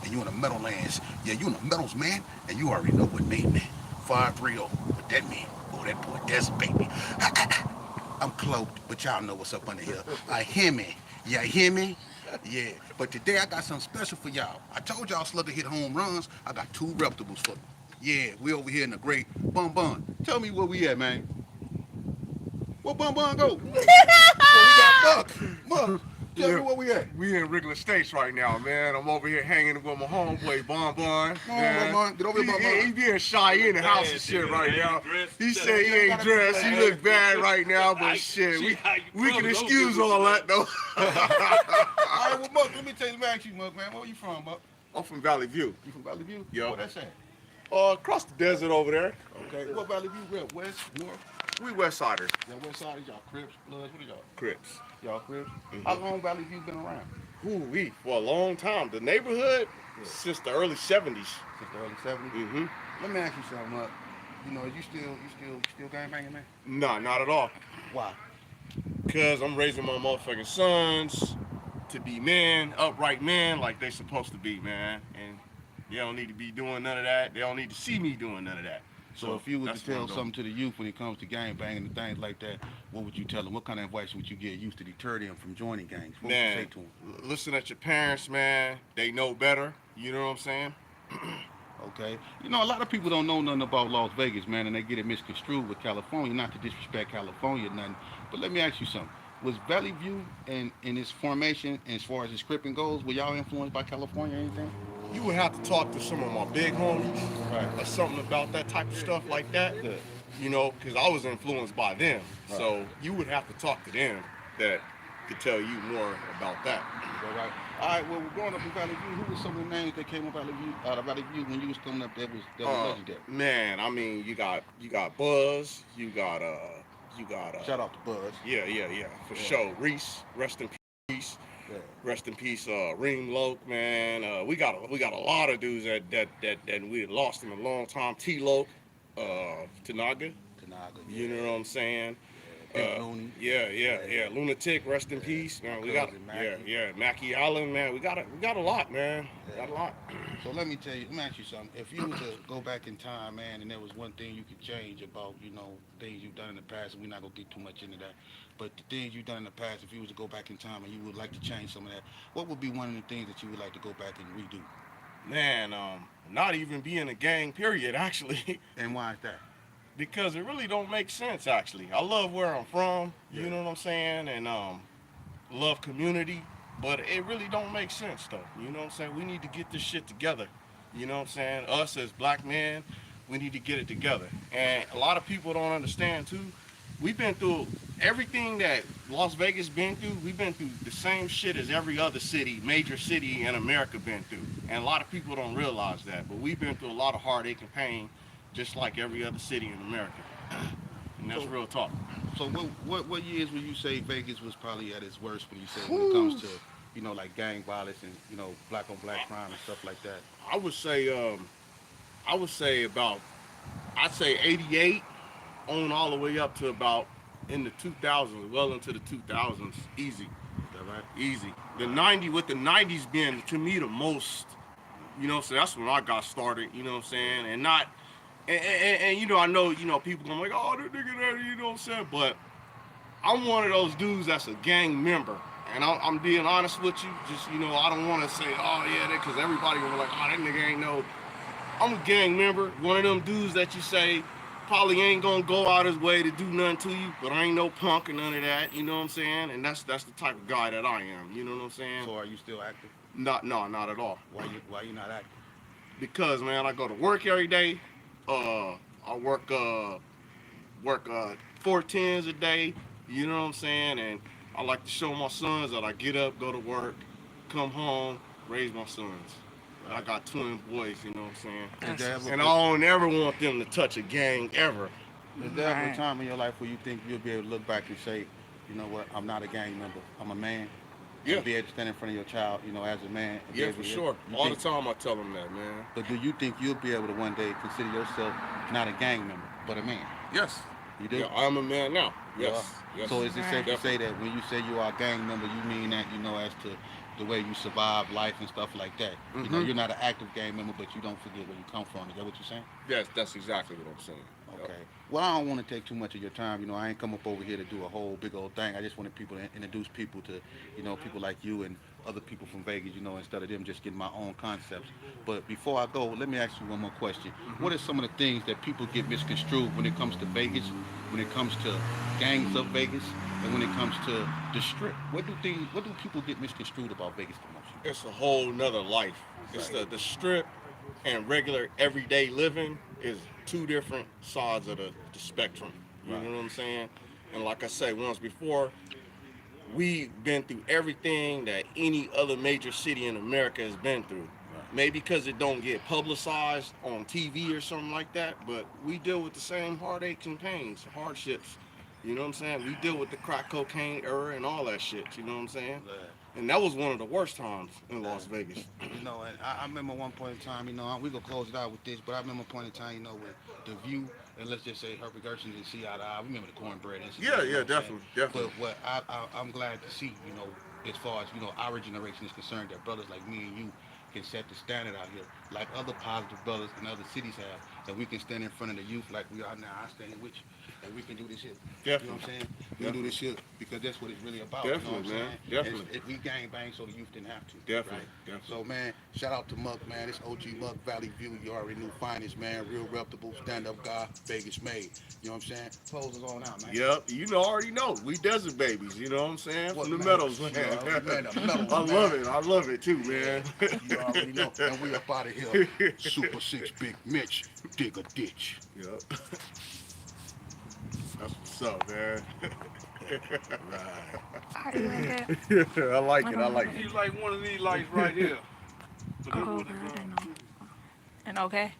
and you in the Meadowlands. Yeah, you in the Meadows, man, and you already know what name that. 530. What that mean? Oh, that boy, that's baby. I'm cloaked, but y'all know what's up under here. I hear me. Yeah, hear me? Yeah. But today I got something special for y'all. I told y'all Slugger hit home runs. I got two reputables for you. Yeah, we over here in the great Bun Bun. Tell me where we at, man. Where Bun Bun go? Well, we got Muck. Muck, tell me Yeah, where we at. we in Wrigley States right now, man. I'm over here hanging with my homeboy Bon Bon. Come on, Bun Man, Bun. Get over here, Bun Bun. he being shy in the house and shit right now. He said he ain't dressed. He look bad right now, but shit, we can excuse all that though. All right, well, Muck, let me tell you, man, ask you, Muck, man, where you from, Muck? I'm from Valley View. You from Valley View? Yeah. Where that's at? Across the desert over there. Okay. What Valley View? Where? West, North? We West Siders. Y'all West Side? Y'all Crips, Bloods? What are y'all? Crips. Y'all Crips? How long Valley View been around? We for a long time. The neighborhood since the early '70s. Since the early '70s. Mm-hmm. Let me ask you something, Muck. You know, you still gang banging, man? Nah, not at all. Why? Cause I'm raising my motherfucking sons to be men, upright men, like they supposed to be, man. And they don't need to be doing none of that. They don't need to see me doing none of that. So if you was that's to tell what I'm something to the youth when it comes to gang banging and things like that, what would you tell them? What kind of advice would you give youth to deter them from joining gangs? What would you say to them? Listen at your parents, man. They know better. You know what I'm saying? Okay. You know, a lot of people don't know nothing about Las Vegas, man, and they get it misconstrued with California. Not to disrespect California or nothing, but let me ask you something. Was Valley View in its formation, as far as its scripting goes, were y'all influenced by California or anything? You would have to talk to some of my big homies Right. or something about that type of stuff like that. Good. You know, because I was influenced by them. Right. So you would have to talk to them that could tell you more about that. All right. All right. Well, growing up in Valley View, who were some of the names that came up out of Valley View when you was coming up? That was legendary. Man, I mean, you got Buzz, you got Shout out to Buzz. yeah, for sure. Reese, rest in peace. Yeah. Rest in peace, Reem Loke, man. We got a lot of dudes that we had lost in a long time. T Loke, Tanaga. Tanaga. You know what I'm saying? Big Looney. Yeah. Lunatic, rest in peace. Man, we got Mackie. Mackie Allen, man. We got a lot, man. Yeah. Got a lot. So let me ask you something. If you were to go back in time, man, and there was one thing you could change about, things you've done in the past, and we're not gonna get too much into that, but the things you've done in the past, if you was to go back in time and you would like to change some of that, what would be one of the things that you would like to go back and redo? Man, not even being a gang, period, actually. And why is that? Because it really don't make sense, actually. I love where I'm from, you know what I'm saying, and love community, but it really don't make sense, though. You know what I'm saying? We need to get this shit together. You know what I'm saying? Us as black men, we need to get it together. And a lot of people don't understand, too. We've been through everything that Las Vegas been through. We've been through the same shit as every other major city in America been through. And a lot of people don't realize that, but we've been through a lot of heartache and pain, just like every other city in America. And that's real talk. So what years would you say Vegas was probably at its worst when it comes to, like gang violence and, black on black crime and stuff like that? I would say I'd say 88 on all the way up to about in the 2000s, well into the 2000s, easy. Is that right? Easy. The 90s being, to me, the most, so that's when I got started, you know what I'm saying? And not, and I know, people going like, oh, that nigga there, you know what I'm saying? But I'm one of those dudes that's a gang member. And I'm being honest with you, just, I don't want to say, oh, yeah, because everybody will be like, oh, that nigga ain't no. I'm a gang member, one of them dudes that you say probably ain't gonna go out his way to do nothing to you, but I ain't no punk or none of that, you know what I'm saying? And that's the type of guy that I am, you know what I'm saying? So are you still active? No, not at all. Why you not active? Because, man, I go to work every day. I work 4 10s a day, you know what I'm saying? And I like to show my sons that I get up, go to work, come home, raise my sons. I got twin boys, you know what I'm saying? And I don't ever want them to touch a gang, ever. Is there ever a time in your life where you think you'll be able to look back and say, you know what, I'm not a gang member, I'm a man? Yeah. And be able to stand in front of your child, as a man? Yeah, for sure. All the time I tell them that, man. But do you think you'll be able to one day consider yourself not a gang member, but a man? Yes. You do? Yeah, I'm a man now. Yes. Yes. So is it safe to say that when you say you are a gang member, you mean that, as to the way you survive life and stuff like that. You know, you're not an active gang member, but you don't forget where you come from. Is that what you're saying? Yes, that's exactly what I'm saying. Yep. Okay. Well, I don't want to take too much of your time. You know, I ain't come up over here to do a whole big old thing. I just wanted people to introduce people to, you know, people like you and other people from Vegas, you know, instead of them just getting my own concepts. But before I go, let me ask you one more question. What are some of the things that people get misconstrued when it comes to Vegas, when it comes to gangs of Vegas, and when it comes to the strip? What do people get misconstrued about Vegas the most? It's a whole nother life. It's the strip and regular everyday living is two different sides of the spectrum. You know what I'm saying? And like I said once before, we've been through everything that any other major city in America has been through. Maybe because it don't get publicized on TV or something like that, but we deal with the same heartaches and pains, hardships. You know what I'm saying? We deal with the crack cocaine era and all that shit. You know what I'm saying? And that was one of the worst times in Las Vegas. You know, and I remember one point in time, you know, we gonna close it out with this, but I remember a point in time, you know, with the View, and let's just say Herbert Gershon didn't see eye to eye. We remember the cornbread incident. Yeah, you know yeah, what I'm definitely, saying? definitely. But what I'm glad to see, you know, as far as, you know, our generation is concerned, that brothers like me and you can set the standard out here, like other positive brothers in other cities have, that we can stand in front of the youth like we are now. I stand here with you, and we can do this shit. Definitely. You know what I'm saying? We can do this shit because that's what it's really about. Definitely, you know what I'm man. saying? Definitely. If we gang bang so the youth didn't have to. Definitely, Right? definitely. So, man, shout out to Muck, man. It's OG Muck, Valley View. You already knew finest, man. Real reputable, stand-up guy, Vegas made. You know what I'm saying? Close us on out, man. Yep, you know, already know. We desert babies, you know what I'm saying? What, From the man? meadows, man. Yeah, man, the meadows, I man. love it. I love it too, man. You already know. And we up out of here. Super 6 Big Mitch, dig a ditch. Yep. That's what's up, man. Right. How do you like that? I like it. I like it. You like one of these lights right here. Oh, okay, I didn't know. And okay?